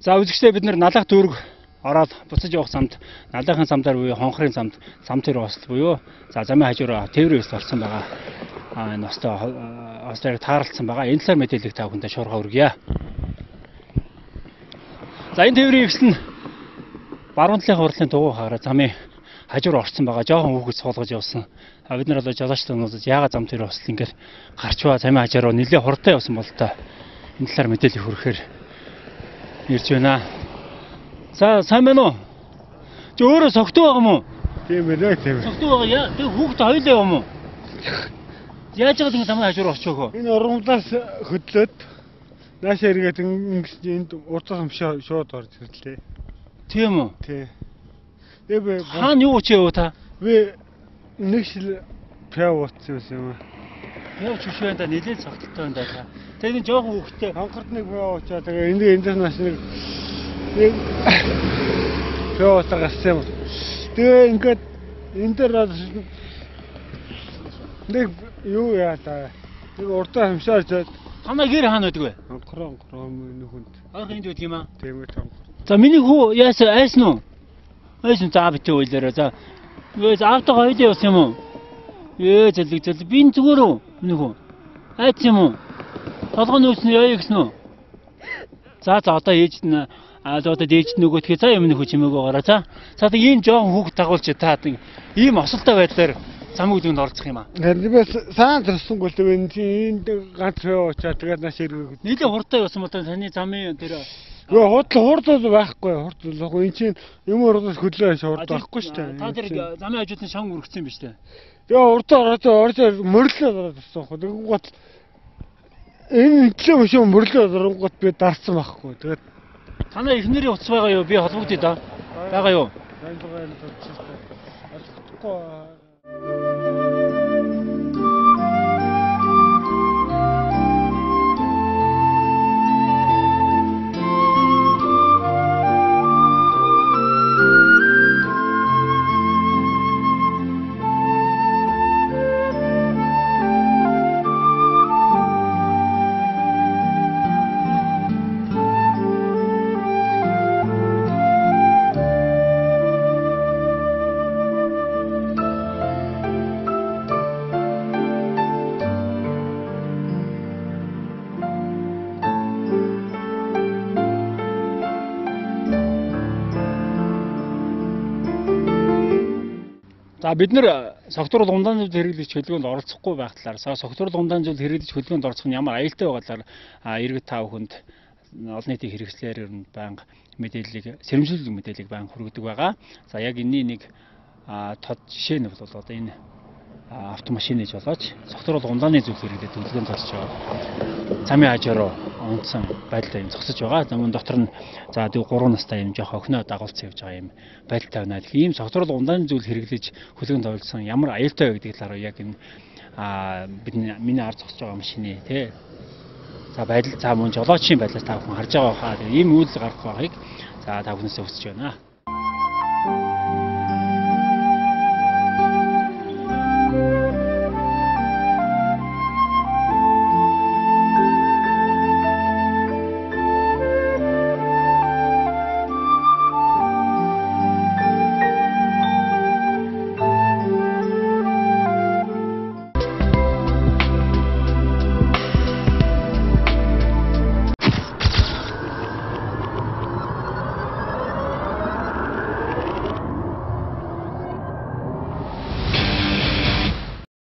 За үзэгчдээ бид нэр налах дүүрэг ороод буцаж явах замд налахын замдаар буюу хонхрын замд зам тэр хосол буюу за замын хажуураа тээврийн өсөл орсон байгаа. Энэ хостойг тааралцсан байгаа. Энэ талаар мэдээлэл та бүхэндээ шуурга өргөе. За энэ тээврийн өсөл нь баруун талын хурлын дугуй хаараа замын хажуур орсон байгаа. Жохон хүүхэд суулгаж явсан. Бид нар одоо жолоочдод яагаад зам тэр хосол ингээд гарчваа замын хажуураа нэлээд хурдан явсан бол та энэ талаар мэдээлэл хүргэхээр ирж байна. За сайн байна уу? Чи өөрөө согтуу байгаа мó? Тийм байна тийм. Согтуу байгаа. Тэг хүүхэд хоёулаа юм уу? Яаж байгаа ингэ замын хажуур очиохоо? Энэ ургамлаас хөдлөөд наашаа эргээд ингэж энд урдаас өмшөө шууд орж ирлээ. Тийм үү? Тий. Эвэ хаана юу ч яв та? Би нэг шил пяв утсан юм аа. Яв ч шүү энэ нэлээд согттой байна та. Тэгээ энэ жоохон хүүхдтэй хангарт нэг пяв уучаа тэгээ энэ нас нэг пяв утгасан юм. Тэгээ ингээд энэ дээр нэг юу яа та. Нэг урдаа хэмшаарч танаа гэр хаана байдаг вэ? Анхрон нөхөнд. Анх энд байдаг юм аа. Тийм ээ. За миний хүү яасан айсан уу? Айсан за битээ уйлаараа. За автоо хоёул явсан юм уу? Зэлэг би энэ зүгээр үү? Миний хүү. Айц юм уу? Толгой нөөс нь яа гэсэн үү? За одоо ээж нь одоо дээж нөгөөдхөө за юм нөхөж юмэг байгаараа. За ийм жоон хүүхд дагуулж та ийм осолтой байдлаар замын үлгэнд оролцох юм аа. Би саан төрсөнгөө л энд ганц очоо тэгээд нааш ирэх. Нийлээ хурдтай явсан бол таны замын дээр хурд байхгүй энэ чинь юм урдаас хөдлөө хурд байхгүй шүү дээ. Та тэр замын хажууд нь шан үргэцсэн юм биш үү? Тэгээ урдаа орж мөрлөө орсон хөө. Тэгэн гот энэ төлөө мөшөө мөрлөө оронгот би дарсан байхгүй. Тэгээд танаа эхнэрийн утас байгаа юу? Би холбогдъё да. Байгаа юу? За бид нэр согтуурал ундаан зүйл хэрэглэж хөдөлгөөнд оролцохгүй байх талаар согтуурал ундаан зүйл хэрэглэж хөдөлгөөнд оролцох нь ямар аюултай байгаа талаар иргэд та бүхэнд олон нийтийн хэрэгслээр банк мэдээллийг сэрэмжлүүлэг мэдээллийг банк хүргэдэг байгаа. За яг энэний нэг тод жишээ нь бол одоо энэ автомашины жолооч согтуурал ундааны зүйл хэрэглэж хөдөлгөөнд оролцож байгаа. Замын хажуур унтсан байдалтай юм зогсож байгаа. Замын дотор нь за 3 настай юм жоох охиноо дагуулсан явж байгаа юм байдалтай байна. Ийм согтуурал ундааны зүйл хэрэглэж хөдөлгөөнд оролцсон ямар аюултай вэ гэдэг талаар яг энэ миний ард зогсож байгаа машины тий. За байдал мөн жолоочийн байдлаас та бүхэн харж байгаа хаа ийм үйл гарах байгааг за та бүхнээс хүсэж байна.